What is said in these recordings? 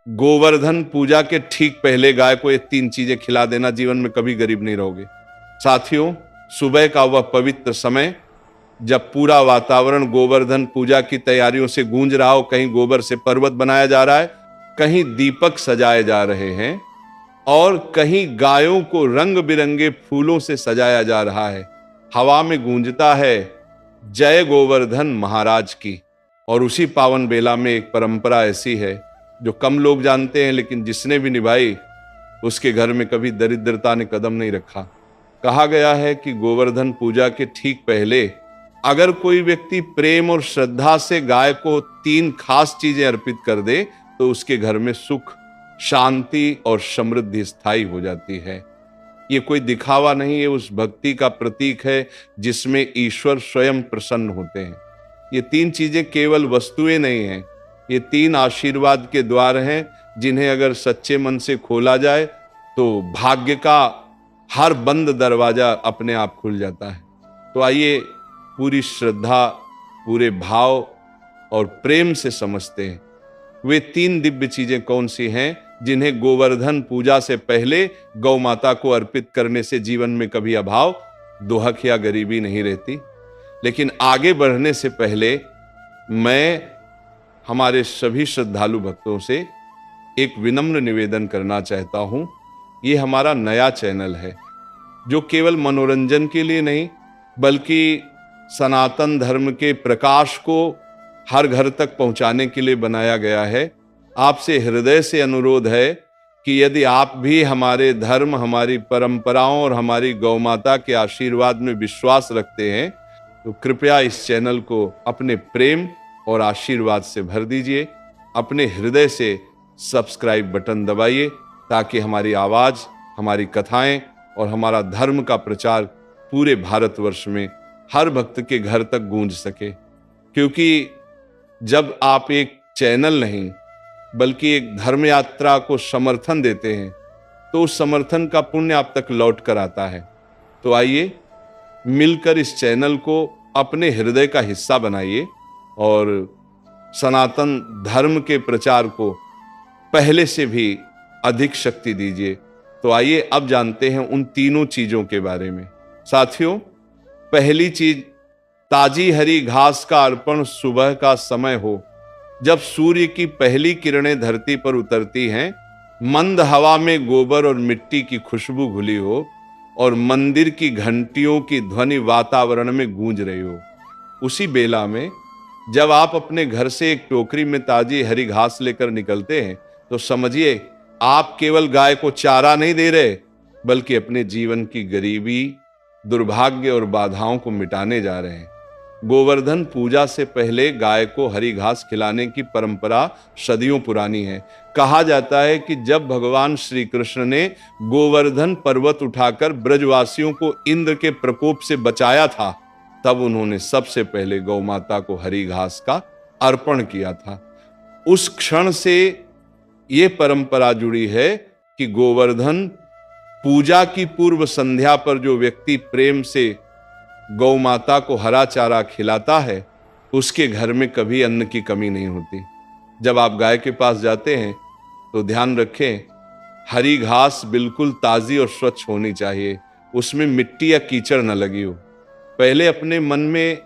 गोवर्धन पूजा के ठीक पहले गाय को ये 3 चीजें खिला देना, जीवन में कभी गरीब नहीं रहोगे। साथियों, सुबह का वह पवित्र समय जब पूरा वातावरण गोवर्धन पूजा की तैयारियों से गूंज रहा हो, कहीं गोबर से पर्वत बनाया जा रहा है, कहीं दीपक सजाए जा रहे हैं और कहीं गायों को रंग बिरंगे फूलों से सजाया जा रहा है, हवा में गूंजता है जय गोवर्धन महाराज की। और उसी पावन बेला में एक परंपरा ऐसी है जो कम लोग जानते हैं, लेकिन जिसने भी निभाई उसके घर में कभी दरिद्रता ने कदम नहीं रखा। कहा गया है कि गोवर्धन पूजा के ठीक पहले अगर कोई व्यक्ति प्रेम और श्रद्धा से गाय को 3 खास चीजें अर्पित कर दे तो उसके घर में सुख, शांति और समृद्धि स्थायी हो जाती है। ये कोई दिखावा नहीं है, उस भक्ति का प्रतीक है जिसमें ईश्वर स्वयं प्रसन्न होते हैं। ये 3 चीजें केवल वस्तुएं नहीं हैं, ये 3 आशीर्वाद के द्वार हैं जिन्हें अगर सच्चे मन से खोला जाए तो भाग्य का हर बंद दरवाजा अपने आप खुल जाता है। तो आइए पूरी श्रद्धा, पूरे भाव और प्रेम से समझते हैं वे 3 दिव्य चीजें कौन सी हैं जिन्हें गोवर्धन पूजा से पहले गौ माता को अर्पित करने से जीवन में कभी अभाव, दुहक या गरीबी नहीं रहती। लेकिन आगे बढ़ने से पहले मैं हमारे सभी श्रद्धालु भक्तों से एक विनम्र निवेदन करना चाहता हूं। ये हमारा नया चैनल है जो केवल मनोरंजन के लिए नहीं बल्कि सनातन धर्म के प्रकाश को हर घर तक पहुंचाने के लिए बनाया गया है। आपसे हृदय से अनुरोध है कि यदि आप भी हमारे धर्म, हमारी परंपराओं और हमारी गौ माता के आशीर्वाद में विश्वास रखते हैं तो कृपया इस चैनल को अपने प्रेम और आशीर्वाद से भर दीजिए। अपने हृदय से सब्सक्राइब बटन दबाइए ताकि हमारी आवाज, हमारी कथाएं और हमारा धर्म का प्रचार पूरे भारतवर्ष में हर भक्त के घर तक गूंज सके। क्योंकि जब आप एक चैनल नहीं बल्कि एक धर्म यात्रा को समर्थन देते हैं तो उस समर्थन का पुण्य आप तक लौट कर आता है। तो आइए मिलकर इस चैनल को अपने हृदय का हिस्सा बनाइए और सनातन धर्म के प्रचार को पहले से भी अधिक शक्ति दीजिए। तो आइए अब जानते हैं उन 3 चीजों के बारे में। साथियों, पहली चीज, ताजी हरी घास का अर्पण सुबह का समय हो, जब सूर्य की पहली किरणें धरती पर उतरती हैं, मंद हवा में गोबर और मिट्टी की खुशबू घुली हो और मंदिर की घंटियों की ध्वनि वातावरण में गूंज रही हो। उसी बेला में जब आप अपने घर से एक टोकरी में ताजी हरी घास लेकर निकलते हैं तो समझिए आप केवल गाय को चारा नहीं दे रहे बल्कि अपने जीवन की गरीबी, दुर्भाग्य और बाधाओं को मिटाने जा रहे हैं। गोवर्धन पूजा से पहले गाय को हरी घास खिलाने की परंपरा सदियों पुरानी है। कहा जाता है कि जब भगवान श्री कृष्ण ने गोवर्धन पर्वत उठाकर ब्रजवासियों को इंद्र के प्रकोप से बचाया था तब उन्होंने सबसे पहले गौ माता को हरी घास का अर्पण किया था। उस क्षण से यह परंपरा जुड़ी है कि गोवर्धन पूजा की पूर्व संध्या पर जो व्यक्ति प्रेम से गौ माता को हरा चारा खिलाता है उसके घर में कभी अन्न की कमी नहीं होती। जब आप गाय के पास जाते हैं तो ध्यान रखें हरी घास बिल्कुल ताजी और स्वच्छ होनी चाहिए, उसमें मिट्टी या कीचड़ न लगी हो। पहले अपने मन में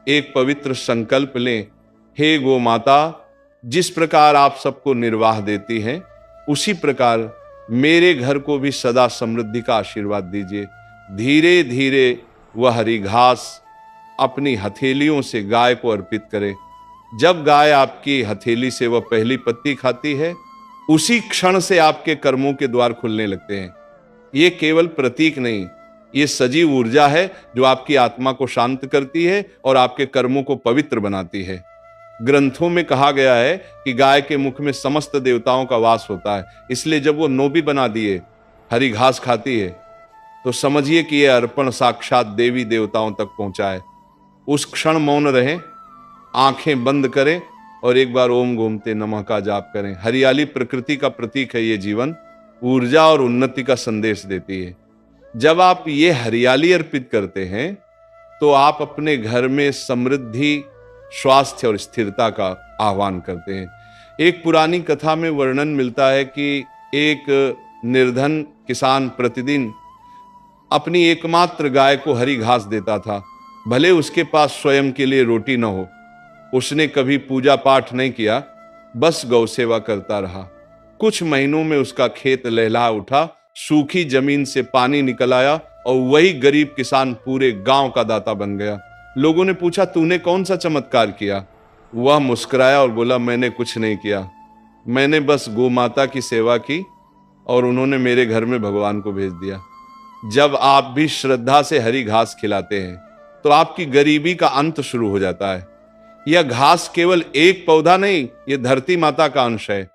एक पवित्र संकल्प लें, हे गौ माता, जिस प्रकार आप सबको निर्वाह देती हैं उसी प्रकार मेरे घर को भी सदा समृद्धि का आशीर्वाद दीजिए। धीरे धीरे वह हरी घास अपनी हथेलियों से गाय को अर्पित करें। जब गाय आपकी हथेली से वह पहली पत्ती खाती है उसी क्षण से आपके कर्मों के द्वार खुलने लगते हैं। ये केवल प्रतीक नहीं, ये सजीव ऊर्जा है जो आपकी आत्मा को शांत करती है और आपके कर्मों को पवित्र बनाती है। ग्रंथों में कहा गया है कि गाय के मुख में समस्त देवताओं का वास होता है, इसलिए जब वो नोबी बना दिए हरी घास खाती है तो समझिए कि यह अर्पण साक्षात देवी देवताओं तक पहुंचा है। उस क्षण मौन रहें, आंखें बंद करें और एक बार ओम गोमते नमः का जाप करें। हरियाली प्रकृति का प्रतीक है, ये जीवन ऊर्जा और उन्नति का संदेश देती है। जब आप ये हरियाली अर्पित करते हैं तो आप अपने घर में समृद्धि, स्वास्थ्य और स्थिरता का आह्वान करते हैं। एक पुरानी कथा में वर्णन मिलता है कि एक निर्धन किसान प्रतिदिन अपनी एकमात्र गाय को हरी घास देता था, भले उसके पास स्वयं के लिए रोटी न हो। उसने कभी पूजा पाठ नहीं किया, बस गौ सेवा करता रहा। कुछ महीनों में उसका खेत लहलहा उठा, सूखी जमीन से पानी निकल आया और वही गरीब किसान पूरे गांव का दाता बन गया। लोगों ने पूछा, तूने कौन सा चमत्कार किया? वह मुस्कुराया और बोला, मैंने कुछ नहीं किया, मैंने बस गौ माता की सेवा की और उन्होंने मेरे घर में भगवान को भेज दिया। जब आप भी श्रद्धा से हरी घास खिलाते हैं तो आपकी गरीबी का अंत शुरू हो जाता है। यह घास केवल एक पौधा नहीं, यह धरती माता का अंश है।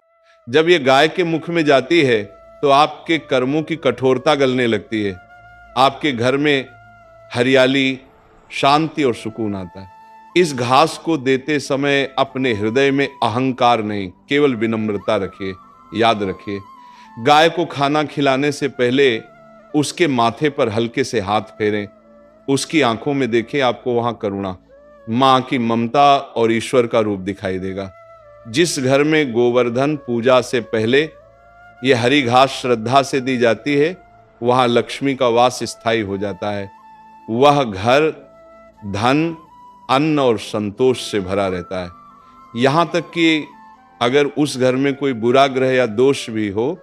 जब यह गाय के मुख में जाती है तो आपके कर्मों की कठोरता गलने लगती है। आपके घर में हरियाली, शांति और सुकून आता है। इस घास को देते समय अपने हृदय में अहंकार नहीं, केवल विनम्रता रखिए। याद रखिए, गाय को खाना खिलाने से पहले उसके माथे पर हल्के से हाथ फेरें, उसकी आंखों में देखें, आपको वहां करुणा, मां की ममता और ईश्वर का रूप दिखाई देगा। जिस घर में गोवर्धन पूजा से पहले यह हरी घास श्रद्धा से दी जाती है, वहां लक्ष्मी का वास स्थायी हो जाता है। वह घर धन, अन्न और संतोष से भरा रहता है। यहां तक कि अगर उस घर में कोई बुरा ग्रह या दोष भी हो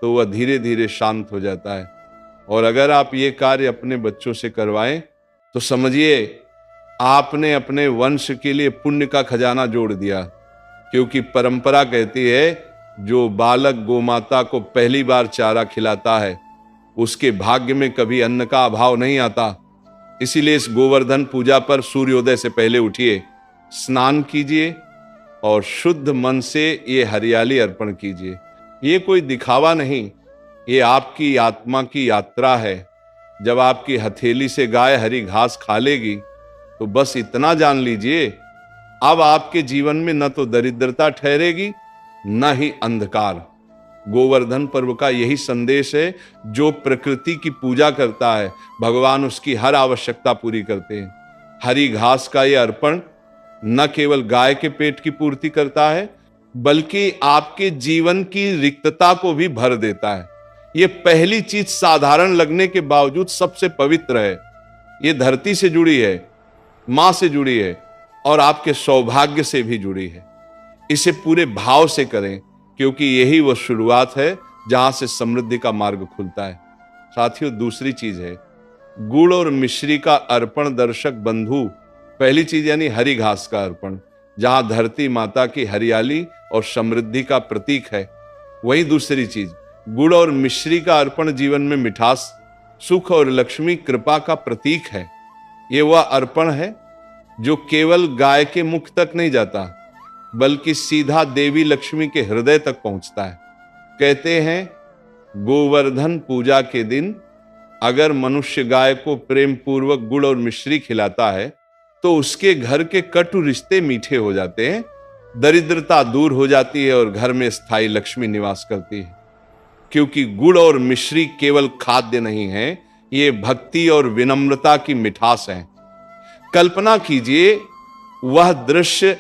तो वह धीरे धीरे शांत हो जाता है। और अगर आप ये कार्य अपने बच्चों से करवाएं तो समझिए आपने अपने वंश के लिए पुण्य का खजाना जोड़ दिया, क्योंकि परंपरा कहती है जो बालक गोमाता को पहली बार चारा खिलाता है उसके भाग्य में कभी अन्न का अभाव नहीं आता। इसीलिए इस गोवर्धन पूजा पर सूर्योदय से पहले उठिए, स्नान कीजिए और शुद्ध मन से ये हरियाली अर्पण कीजिए। ये कोई दिखावा नहीं, ये आपकी आत्मा की यात्रा है। जब आपकी हथेली से गाय हरी घास खा लेगी तो बस इतना जान लीजिए, अब आपके जीवन में न तो दरिद्रता ठहरेगी न ही अंधकार। गोवर्धन पर्व का यही संदेश है, जो प्रकृति की पूजा करता है भगवान उसकी हर आवश्यकता पूरी करते हैं। हरी घास का यह अर्पण न केवल गाय के पेट की पूर्ति करता है बल्कि आपके जीवन की रिक्तता को भी भर देता है। यह पहली चीज साधारण लगने के बावजूद सबसे पवित्र है। यह धरती से जुड़ी है, मां से जुड़ी है और आपके सौभाग्य से भी जुड़ी है। इसे पूरे भाव से करें, क्योंकि यही वो शुरुआत है जहां से समृद्धि का मार्ग खुलता है। साथियों, दूसरी चीज है गुड़ और मिश्री का अर्पण। दर्शक बंधु, पहली चीज यानी हरी घास का अर्पण, जहां धरती माता की हरियाली और समृद्धि का प्रतीक है। वही दूसरी चीज गुड़ और मिश्री का अर्पण जीवन में मिठास, सुख और लक्ष्मी कृपा का प्रतीक है। ये वह अर्पण है जो केवल गाय के मुख तक नहीं जाता बल्कि सीधा देवी लक्ष्मी के हृदय तक पहुंचता है। कहते हैं गोवर्धन पूजा के दिन अगर मनुष्य गाय को प्रेम पूर्वक गुड़ और मिश्री खिलाता है तो उसके घर के कटु रिश्ते मीठे हो जाते हैं, दरिद्रता दूर हो जाती है और घर में स्थायी लक्ष्मी निवास करती है। क्योंकि गुड़ और मिश्री केवल खाद्य नहीं है, ये भक्ति और विनम्रता की मिठास है। कल्पना कीजिए वह दृश्य,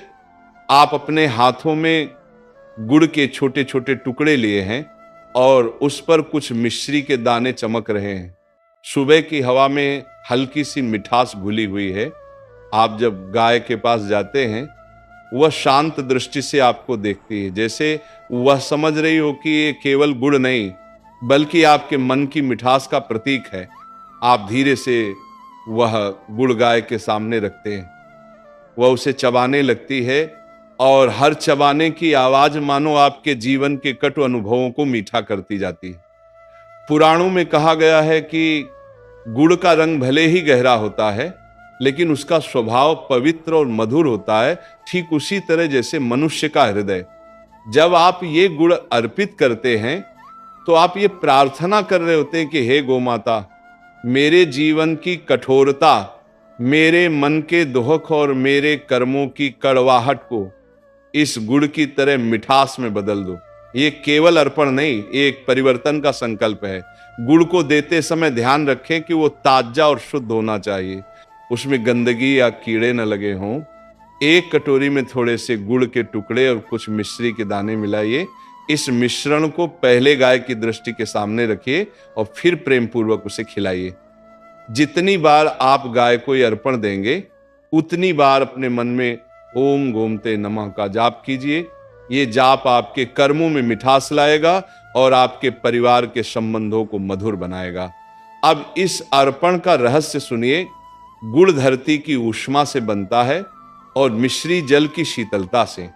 आप अपने हाथों में गुड़ के छोटे छोटे टुकड़े लिए हैं और उस पर कुछ मिश्री के दाने चमक रहे हैं। सुबह की हवा में हल्की सी मिठास घुली हुई है। आप जब गाय के पास जाते हैं वह शांत दृष्टि से आपको देखती है, जैसे वह समझ रही हो कि ये केवल गुड़ नहीं बल्कि आपके मन की मिठास का प्रतीक है। आप धीरे से वह गुड़ गाय के सामने रखते हैं, वह उसे चबाने लगती है और हर चबाने की आवाज मानो आपके जीवन के कटु अनुभवों को मीठा करती जाती है। पुराणों में कहा गया है कि गुड़ का रंग भले ही गहरा होता है लेकिन उसका स्वभाव पवित्र और मधुर होता है, ठीक उसी तरह जैसे मनुष्य का हृदय। जब आप ये गुड़ अर्पित करते हैं तो आप ये प्रार्थना कर रहे होते हैं कि हे गोमाता, मेरे जीवन की कठोरता, मेरे मन के दुख और मेरे कर्मों की कड़वाहट को इस गुड़ की तरह मिठास में बदल दो। ये केवल अर्पण नहीं, ये एक परिवर्तन का संकल्प है। गुड़ को देते समय ध्यान रखें कि वो ताजा और शुद्ध होना चाहिए, उसमें गंदगी या कीड़े न लगे हों। एक कटोरी में थोड़े से गुड़ के टुकड़े और कुछ मिश्री के दाने मिलाइए। इस मिश्रण को पहले गाय की दृष्टि के सामने रखिए और फिर प्रेम पूर्वक उसे खिलाइए। जितनी बार आप गाय को ये अर्पण देंगे, उतनी बार अपने मन में ओम गोमते नमः का जाप कीजिए। ये जाप आपके कर्मों में मिठास लाएगा और आपके परिवार के संबंधों को मधुर बनाएगा। अब इस अर्पण का रहस्य सुनिए। गुड़ धरती की ऊष्मा से बनता है और मिश्री जल की शीतलता से।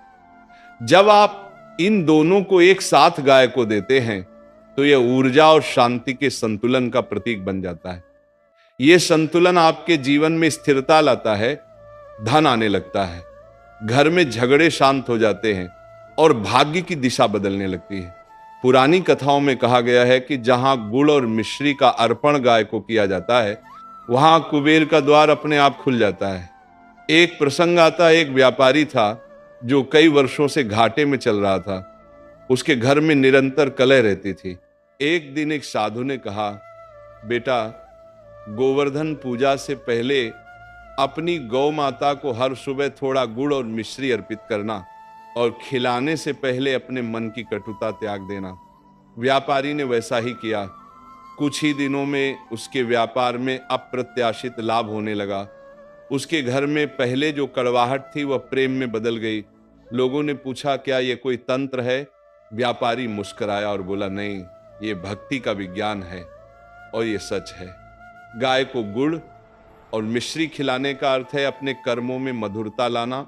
जब आप इन दोनों को एक साथ गाय को देते हैं तो यह ऊर्जा और शांति के संतुलन का प्रतीक बन जाता है। यह संतुलन आपके जीवन में स्थिरता लाता है, धन आने लगता है, घर में झगड़े शांत हो जाते हैं और भाग्य की दिशा बदलने लगती है। पुरानी कथाओं में कहा गया है कि जहां गुड़ और मिश्री का अर्पण गाय को किया जाता है, वहां कुबेर का द्वार अपने आप खुल जाता है। एक प्रसंग आता, एक व्यापारी था जो कई वर्षों से घाटे में चल रहा था। उसके घर में निरंतर कलह रहती थी। एक दिन एक साधु ने कहा, बेटा, गोवर्धन पूजा से पहले अपनी गौ माता को हर सुबह थोड़ा गुड़ और मिश्री अर्पित करना और खिलाने से पहले अपने मन की कटुता त्याग देना। व्यापारी ने वैसा ही किया। कुछ ही दिनों में उसके व्यापार में अप्रत्याशित लाभ होने लगा। उसके घर में पहले जो कड़वाहट थी वह प्रेम में बदल गई। लोगों ने पूछा, क्या यह कोई तंत्र है? व्यापारी मुस्कुराया और बोला, नहीं, ये भक्ति का विज्ञान है और ये सच है। गाय को गुड़ और मिश्री खिलाने का अर्थ है अपने कर्मों में मधुरता लाना,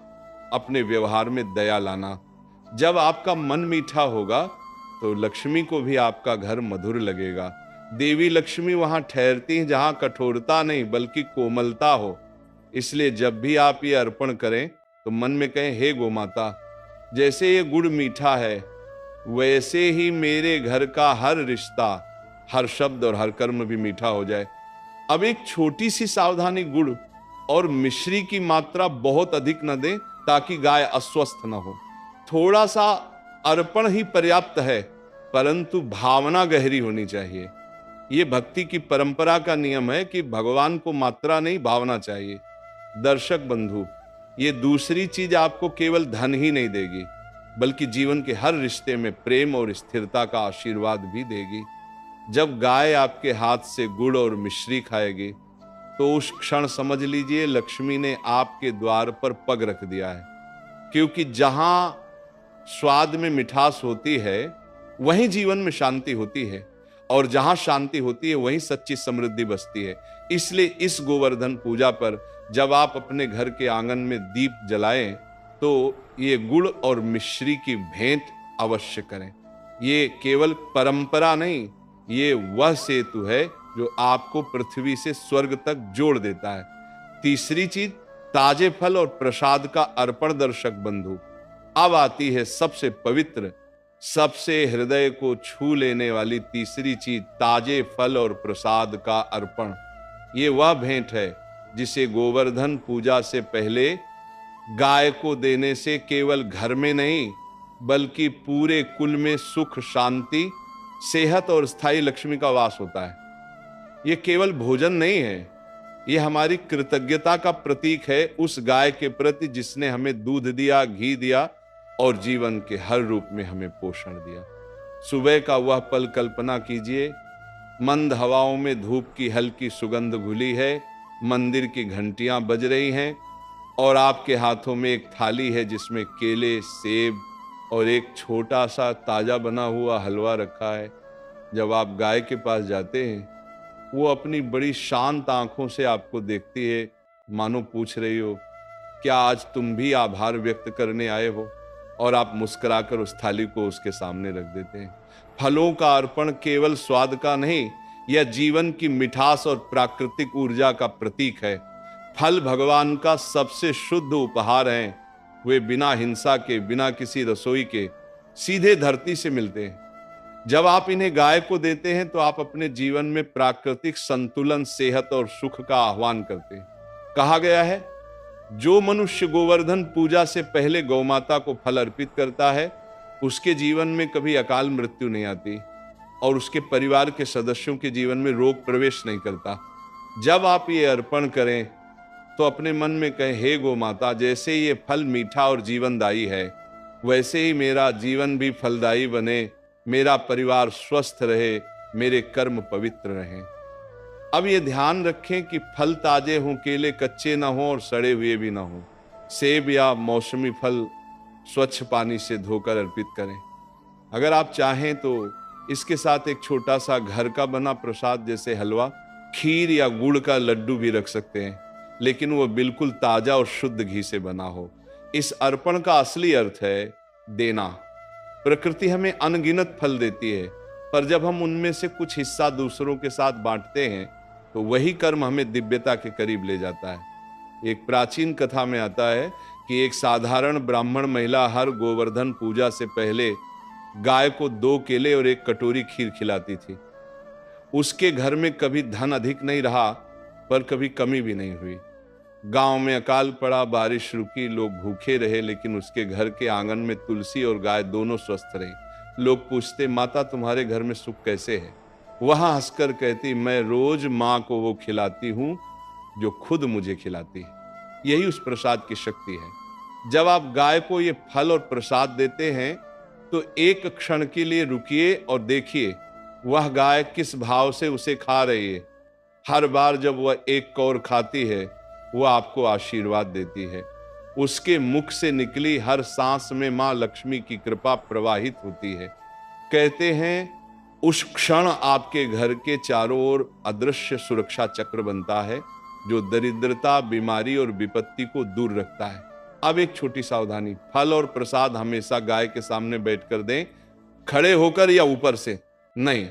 अपने व्यवहार में दया लाना। जब आपका मन मीठा होगा तो लक्ष्मी को भी आपका घर मधुर लगेगा। देवी लक्ष्मी वहां ठहरती हैं जहां कठोरता नहीं बल्कि कोमलता हो। इसलिए जब भी आप ये अर्पण करें तो मन में कहें, हे गोमाता, जैसे ये गुड़ मीठा है वैसे ही मेरे घर का हर रिश्ता, हर शब्द और हर कर्म भी मीठा हो जाए। अब एक छोटी सी सावधानी, गुड़ और मिश्री की मात्रा बहुत अधिक न दें ताकि गाय अस्वस्थ न हो। थोड़ा सा अर्पण ही पर्याप्त है, परंतु भावना गहरी होनी चाहिए। ये भक्ति की परंपरा का नियम है कि भगवान को मात्रा नहीं, भावना चाहिए। दर्शक बंधु, ये दूसरी चीज आपको केवल धन ही नहीं देगी बल्कि जीवन के हर रिश्ते में प्रेम और स्थिरता का आशीर्वाद भी देगी। जब गाय आपके हाथ से गुड़ और मिश्री खाएगी तो उस क्षण समझ लीजिए लक्ष्मी ने आपके द्वार पर पग रख दिया है। क्योंकि जहां स्वाद में मिठास होती है वहीं जीवन में शांति होती है और जहां शांति होती है वहीं सच्ची समृद्धि बसती है। इसलिए इस गोवर्धन पूजा पर जब आप अपने घर के आंगन में दीप जलाएं तो ये गुड़ और मिश्री की भेंट अवश्य करें। ये केवल परंपरा नहीं, ये वह सेतु है जो आपको पृथ्वी से स्वर्ग तक जोड़ देता है। तीसरी चीज, ताजे फल और प्रसाद का अर्पण। दर्शक बंधु, अब आती है सबसे पवित्र, सबसे हृदय को छू लेने वाली तीसरी चीज, ताजे फल और प्रसाद का अर्पण। ये वह भेंट है जिसे गोवर्धन पूजा से पहले गाय को देने से केवल घर में नहीं बल्कि पूरे कुल में सुख, शांति, सेहत और स्थायी लक्ष्मी का वास होता है। ये केवल भोजन नहीं है, ये हमारी कृतज्ञता का प्रतीक है उस गाय के प्रति जिसने हमें दूध दिया, घी दिया और जीवन के हर रूप में हमें पोषण दिया। सुबह का वह पल कल्पना कीजिए, मंद हवाओं में धूप की हल्की सुगंध घुली है, मंदिर की घंटियां बज रही हैं और आपके हाथों में एक थाली है जिसमें केले, सेब और एक छोटा सा ताजा बना हुआ हलवा रखा है। जब आप गाय के पास जाते हैं वो अपनी बड़ी शांत आंखों से आपको देखती है, मानो पूछ रही हो, क्या आज तुम भी आभार व्यक्त करने आए हो? और आप मुस्कुराकर उस थाली को उसके सामने रख देते हैं। फलों का अर्पण केवल स्वाद का नहीं, यह जीवन की मिठास और प्राकृतिक ऊर्जा का प्रतीक है। फल भगवान का सबसे शुद्ध उपहार हैं। वे बिना हिंसा के, बिना किसी रसोई के सीधे धरती से मिलते हैं। जब आप इन्हें गाय को देते हैं तो आप अपने जीवन में प्राकृतिक संतुलन, सेहत और सुख का आह्वान करते हैं। कहा गया है, जो मनुष्य गोवर्धन पूजा से पहले गौमाता को फल अर्पित करता है उसके जीवन में कभी अकाल मृत्यु नहीं आती और उसके परिवार के सदस्यों के जीवन में रोग प्रवेश नहीं करता। जब आप ये अर्पण करें तो अपने मन में कहे, हे गो माता, जैसे ये फल मीठा और जीवनदायी है, वैसे ही मेरा जीवन भी फलदायी बने, मेरा परिवार स्वस्थ रहे, मेरे कर्म पवित्र रहें। अब ये ध्यान रखें कि फल ताजे हों, केले कच्चे ना हों और सड़े हुए भी ना हों। सेब या मौसमी फल स्वच्छ पानी से धोकर अर्पित करें। अगर आप चाहें तो इसके साथ एक छोटा सा घर का बना प्रसाद जैसे हलवा, खीर या गुड़ का लड्डू भी रख सकते हैं, लेकिन वो बिल्कुल ताजा और शुद्ध घी से बना हो। इस अर्पण का असली अर्थ है देना। प्रकृति हमें अनगिनत फल देती है, पर जब हम उनमें से कुछ हिस्सा दूसरों के साथ बांटते हैं तो वही कर्म हमें दिव्यता के करीब ले जाता है। एक प्राचीन कथा में आता है कि एक साधारण ब्राह्मण महिला हर गोवर्धन पूजा से पहले गाय को 2 केले और 1 कटोरी खीर खिलाती थी। उसके घर में कभी धन अधिक नहीं रहा, पर कभी कमी भी नहीं हुई। गांव में अकाल पड़ा, बारिश रुकी, लोग भूखे रहे, लेकिन उसके घर के आंगन में तुलसी और गाय दोनों स्वस्थ रही। लोग पूछते, माता तुम्हारे घर में सुख कैसे है? वह हंसकर कहती, मैं रोज माँ को वो खिलाती हूं जो खुद मुझे खिलाती है। यही उस प्रसाद की शक्ति है। जब आप गाय को ये फल और प्रसाद देते हैं तो एक क्षण के लिए रुकिए और देखिए वह गाय किस भाव से उसे खा रही है। हर बार जब वह एक कौर खाती है, वह आपको आशीर्वाद देती है। उसके मुख से निकली हर सांस में मां लक्ष्मी की कृपा प्रवाहित होती है। कहते हैं उस क्षण आपके घर के चारों ओर अदृश्य सुरक्षा चक्र बनता है, जो दरिद्रता, बीमारी और विपत्ति को दूर रखता है। अब एक छोटी सावधानी, फल और प्रसाद हमेशा गाय के सामने बैठकर दें, खड़े होकर या ऊपर से नहीं,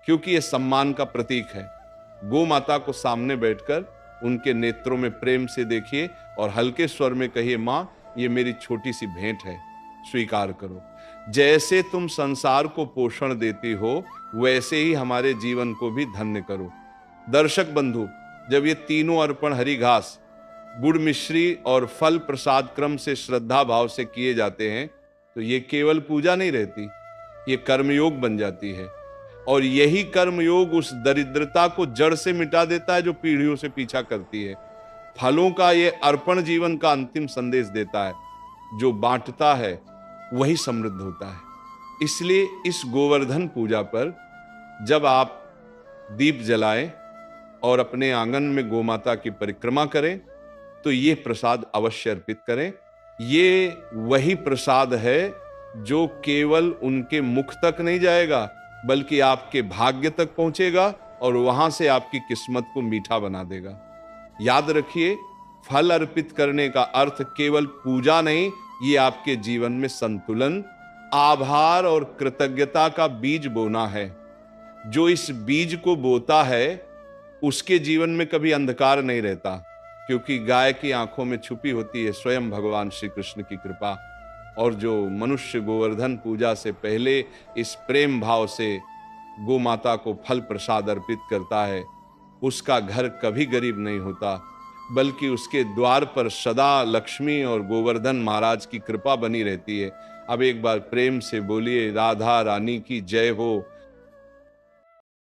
क्योंकि यह सम्मान का प्रतीक है। गो माता को सामने बैठकर उनके नेत्रों में प्रेम से देखिए और हल्के स्वर में कहिए, मां ये मेरी छोटी सी भेंट है, स्वीकार करो। जैसे तुम संसार को पोषण देती हो, वैसे ही हमारे जीवन को भी धन्य करो। दर्शक बंधु, जब ये तीनों अर्पण हरी घास, गुड़ मिश्री और फल प्रसाद क्रम से श्रद्धा भाव से किए जाते हैं तो ये केवल पूजा नहीं रहती, ये कर्मयोग बन जाती है। और यही कर्मयोग उस दरिद्रता को जड़ से मिटा देता है जो पीढ़ियों से पीछा करती है। फलों का ये अर्पण जीवन का अंतिम संदेश देता है, जो बांटता है वही समृद्ध होता है। इसलिए इस गोवर्धन पूजा पर जब आप दीप जलाएं और अपने आंगन में गोमाता की परिक्रमा करें तो ये प्रसाद अवश्य अर्पित करें। ये वही प्रसाद है जो केवल उनके मुख तक नहीं जाएगा, बल्कि आपके भाग्य तक पहुंचेगा और वहां से आपकी किस्मत को मीठा बना देगा। याद रखिए, फल अर्पित करने का अर्थ केवल पूजा नहीं, ये आपके जीवन में संतुलन, आभार और कृतज्ञता का बीज बोना है। जो इस बीज को बोता है उसके जीवन में कभी अंधकार नहीं रहता, क्योंकि गाय की आंखों में छुपी होती है स्वयं भगवान श्री कृष्ण की कृपा। और जो मनुष्य गोवर्धन पूजा से पहले इस प्रेम भाव से गो माता को फल प्रसाद अर्पित करता है, उसका घर कभी गरीब नहीं होता, बल्कि उसके द्वार पर सदा लक्ष्मी और गोवर्धन महाराज की कृपा बनी रहती है। अब एक बार प्रेम से बोलिए, राधा रानी की जय हो।